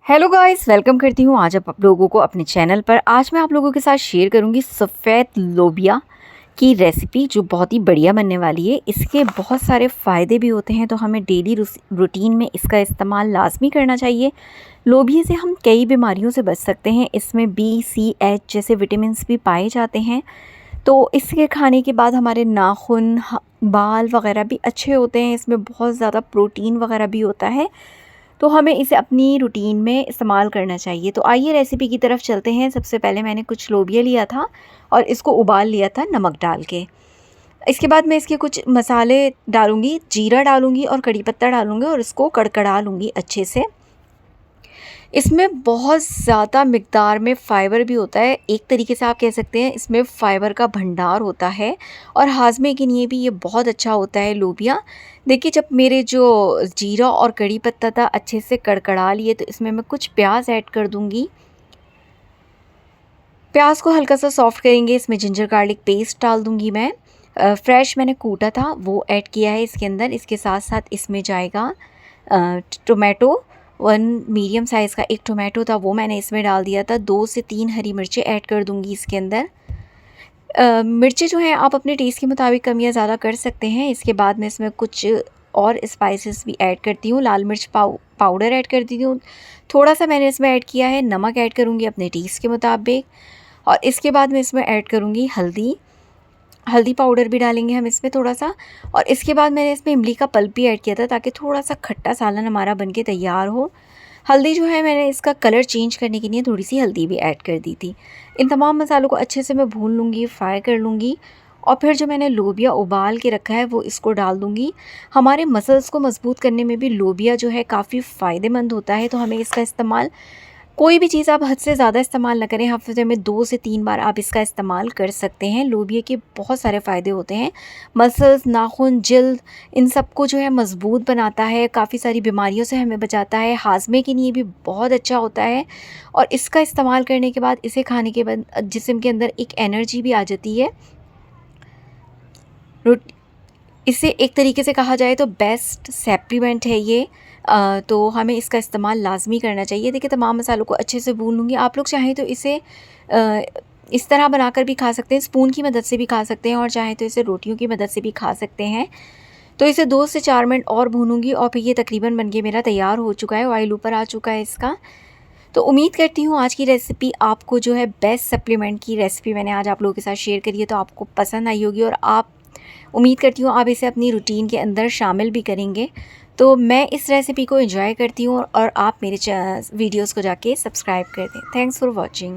Hello guys, welcome करती हूँ आज आप लोगों को अपने चैनल पर। आज मैं आप लोगों के साथ शेयर करूँगी सफ़ेद लोबिया की रेसिपी, जो बहुत ही बढ़िया बनने वाली है। इसके बहुत सारे फ़ायदे भी होते हैं, तो हमें डेली रूटीन में इसका इस्तेमाल लाजमी करना चाहिए। लोबिया से हम कई बीमारियों से बच सकते हैं। इसमें बी, सी, एच जैसे विटामिन्स भी पाए जाते हैं। तो इसके खाने के बाद हमारे नाखून, बाल वगैरह भी अच्छे होते हैं। इसमें बहुत ज़्यादा प्रोटीन वगैरह भी होता है, तो हमें इसे अपनी रूटीन में इस्तेमाल करना चाहिए। तो आइए रेसिपी की तरफ चलते हैं। सबसे पहले मैंने कुछ लोबिया लिया था और इसको उबाल लिया था नमक डाल के। इसके बाद मैं इसके कुछ मसाले डालूँगी, जीरा डालूँगी और कड़ी पत्ता डालूँगी और इसको कड़कड़ा लूँगी अच्छे से। इसमें बहुत ज़्यादा मिक़दार में फ़ाइबर भी होता है। एक तरीके से आप कह सकते हैं इसमें फ़ाइबर का भंडार होता है और हाज़मे के लिए भी ये बहुत अच्छा होता है लोबिया। देखिए, जब मेरे जो जीरा और कड़ी पत्ता था अच्छे से कड़कड़ा लिए, तो इसमें मैं कुछ प्याज ऐड कर दूँगी। प्याज को हल्का सा सॉफ्ट करेंगे। इसमें जिंजर गार्लिक पेस्ट डाल दूँगी मैं। फ्रेश मैंने कूटा था वो ऐड किया है इसके अंदर। इसके साथ साथ इसमें जाएगा टोमेटो। 1 मीडियम साइज़ का एक टोमेटो था, वो मैंने इसमें डाल दिया था। 2 से 3 हरी मिर्चें ऐड कर दूँगी इसके अंदर। मिर्चें जो हैं आप अपने टेस्ट के मुताबिक कम या ज़्यादा कर सकते हैं। इसके बाद मैं इसमें कुछ और स्पाइसेस भी ऐड करती हूँ। लाल मिर्च पाउडर ऐड कर देती हूँ। थोड़ा-सा मैंने इसमें ऐड किया है नमक, ऐड करूँगी अपने टेस्ट के मुताबिक। और इसके बाद मैं इसमें ऐड करूँगी हल्दी पाउडर भी डालेंगे हम इसमें थोड़ा-सा। और इसके बाद मैंने इसमें इमली का पल्प भी ऐड किया था, ताकि थोड़ा-सा खट्टा सालन हमारा बनके तैयार हो। हल्दी जो है, मैंने इसका कलर चेंज करने के लिए थोड़ी-सी हल्दी भी ऐड कर दी थी। इन तमाम मसालों को अच्छे से मैं भून लूँगी, फ्राई कर लूँगी और फिर जो मैंने लोबिया उबाल के रखा है वो इसको डाल दूँगी। हमारे मसल्स को मज़बूत करने में भी लोबिया जो है काफ़ी फ़ायदेमंद होता है, तो हमें इसका इस्तेमाल, कोई भी चीज़ आप हद से ज़्यादा इस्तेमाल ना करें। हफ्ते में 2 से 3 बार आप इसका इस्तेमाल कर सकते हैं। लोबिया के बहुत सारे फ़ायदे होते हैं। मसल्स, नाखून, जिल्द, इन सबको जो है मज़बूत बनाता है, काफ़ी सारी बीमारियों से हमें बचाता है। हाज़मे के लिए भी बहुत अच्छा होता है और इसका इस्तेमाल करने के बाद, इसे खाने के बाद जिस्म के अंदर एक एनर्जी भी आ जाती है। इसे एक तरीके से कहा जाए तो बेस्ट सप्लीमेंट है ये। तो हमें इसका इस्तेमाल लाज़मी करना चाहिए। देखिए, तमाम मसालों को अच्छे से भून लूँगी। आप लोग चाहें तो इसे इस तरह बनाकर भी खा सकते हैं, स्पून की मदद से भी खा सकते हैं, और चाहें तो इसे रोटियों की मदद से भी खा सकते हैं। तो इसे 2 से 4 मिनट और भूनूँगी और फिर ये तकरीबन बनके मेरा तैयार हो चुका है। ऑयल ऊपर आ चुका है इसका। तो उम्मीद करती हूँ आज की रेसिपी आपको, जो है बेस्ट सप्लीमेंट की रेसिपी मैंने आज आप लोगों के साथ शेयर करी है, तो आपको पसंद आई होगी और आप, उम्मीद करती हूँ आप इसे अपनी रूटीन के अंदर शामिल भी करेंगे। तो मैं इस रेसिपी को एंजॉय करती हूँ और आप मेरे वीडियोस को जाके सब्सक्राइब कर दें। Thanks for watching.